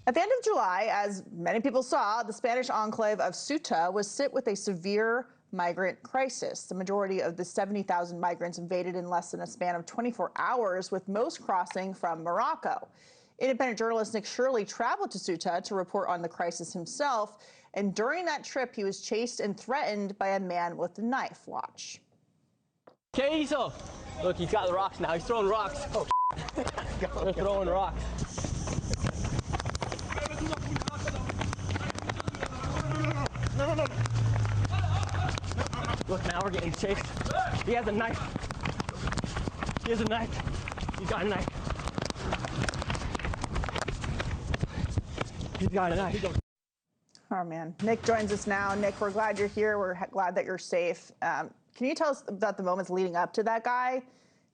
At the end of July, as many people saw, the Spanish enclave of Ceuta was hit with a severe migrant crisis. The majority of the 70,000 migrants invaded in less than a span of 24 hours, with most crossing from Morocco. Independent journalist Nick Shirley traveled to Ceuta to report on the crisis himself, and during that trip, he was chased and threatened by a man with a knife. Watch. ¿Qué hizo? Look, he's got the rocks now. He's throwing rocks. Oh, they're throwing rocks. No. Look, now we're getting chased. He has a knife. He has a knife. He's got a knife. He's got a knife. Oh, man. Nick joins us now. Nick, we're glad you're here. We're glad that you're safe. Can you tell us about the moments leading up to that guy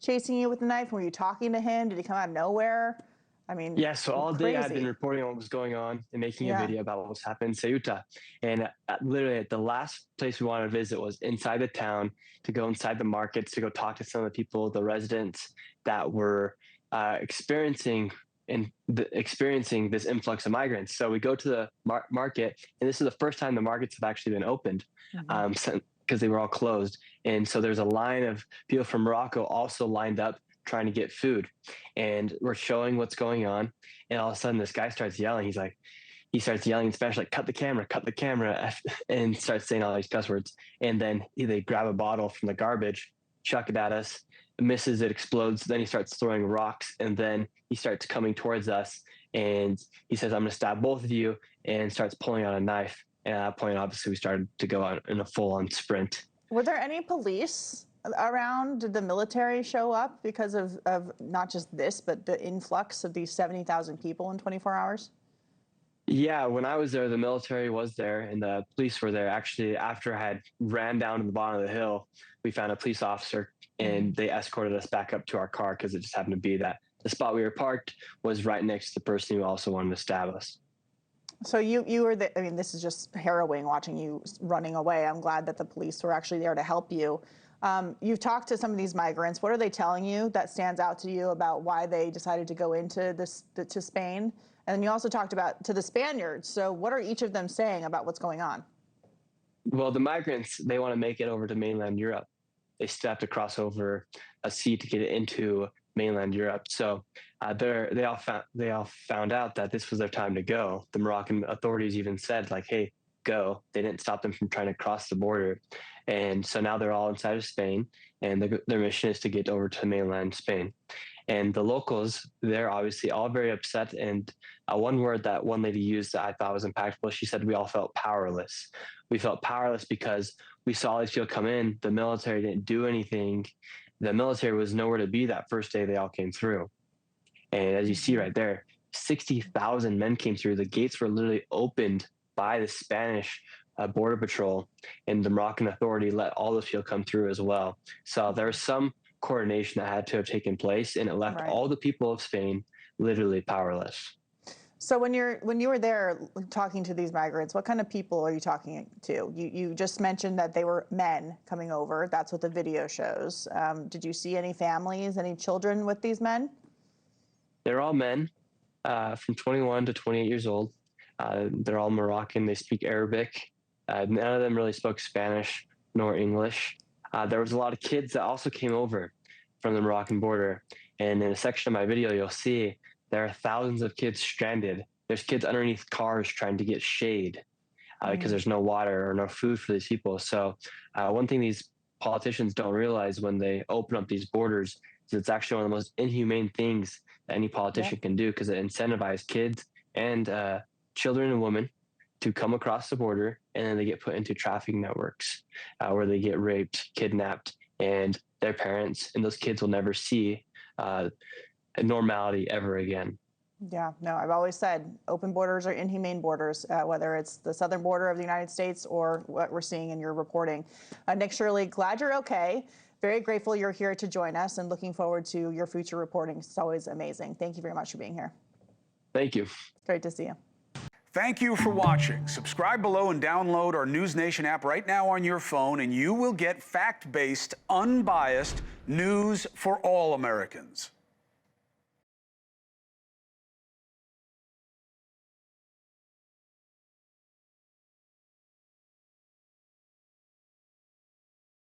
chasing you with a knife? Were you talking to him? Did he come out of nowhere? I mean, yeah, so all day I've been reporting on what was going on and making a video about what was happening in Ceuta. And literally the last place we wanted to visit was inside the town, to go inside the markets, to go talk to some of the people, the residents that were experiencing this influx of migrants. So we go to the market, and this is the first time the markets have actually been opened, because they were all closed. And so there's a line of people from Morocco also lined up trying to get food, and we're showing what's going on. And all of a sudden this guy starts yelling. He starts yelling in Spanish, like, cut the camera, and starts saying all these cuss words. And then they grab a bottle from the garbage, chuck it at us, misses, it explodes. Then he starts throwing rocks, and then he starts coming towards us, and he says, I'm gonna stab both of you, and starts pulling out a knife. And at that point, obviously we started to go on in a full-on sprint. Were there any police around? Did the military show up because of not just this, but the influx of these 70,000 people in 24 hours? Yeah, when I was there, the military was there and the police were there. Actually, after I had ran down to the bottom of the hill, we found a police officer, and they escorted us back up to our car, because it just happened to be that the spot we were parked was right next to the person who also wanted to stab us. So you were I mean, this is just harrowing watching you running away. I'm glad that the police were actually there to help you. You've talked to some of these migrants. What are they telling you that stands out to you about why they decided to go into to Spain? And then you also talked about to the Spaniards. So what are each of them saying about what's going on? Well, the migrants, they want to make it over to mainland Europe. They still have to cross over a sea to get into mainland Europe. So they all found out that this was their time to go. The Moroccan authorities even said, like, hey, go. They didn't stop them from trying to cross the border. And so now they're all inside of Spain, and their mission is to get over to mainland Spain. And the locals, they're obviously all very upset. And one word that one lady used that I thought was impactful, she said, we all felt powerless. We felt powerless because we saw these people come in. The military didn't do anything. The military was nowhere to be that first day they all came through. And as you see right there, 60,000 men came through. The gates were literally opened by the Spanish border patrol, and the Moroccan authority let all those people come through as well. So there was some coordination that had to have taken place, and it left all the people of Spain literally powerless. So when you were there talking to these migrants, what kind of people are you talking to? You just mentioned that they were men coming over. That's what the video shows. Did you see any families, any children with these men? They're all men from 21 to 28 years old. They're all Moroccan. They speak Arabic. None of them really spoke Spanish nor English. There was a lot of kids that also came over from the Moroccan border. And in a section of my video, you'll see there are thousands of kids stranded. There's kids underneath cars trying to get shade because there's no water or no food for these people. So one thing these politicians don't realize when they open up these borders is it's actually one of the most inhumane things that any politician can do, because it incentivizes kids and children and women to come across the border, and then they get put into trafficking networks where they get raped, kidnapped, and their parents and those kids will never see normality ever again. Yeah, no, I've always said open borders are inhumane borders, whether it's the southern border of the United States or what we're seeing in your reporting. Nick Shirley, glad you're okay. Very grateful you're here to join us, and looking forward to your future reporting. It's always amazing. Thank you very much for being here. Thank you. Great to see you. Thank you for watching. Subscribe below and download our NewsNation app right now on your phone, and you will get fact-based, unbiased news for all Americans.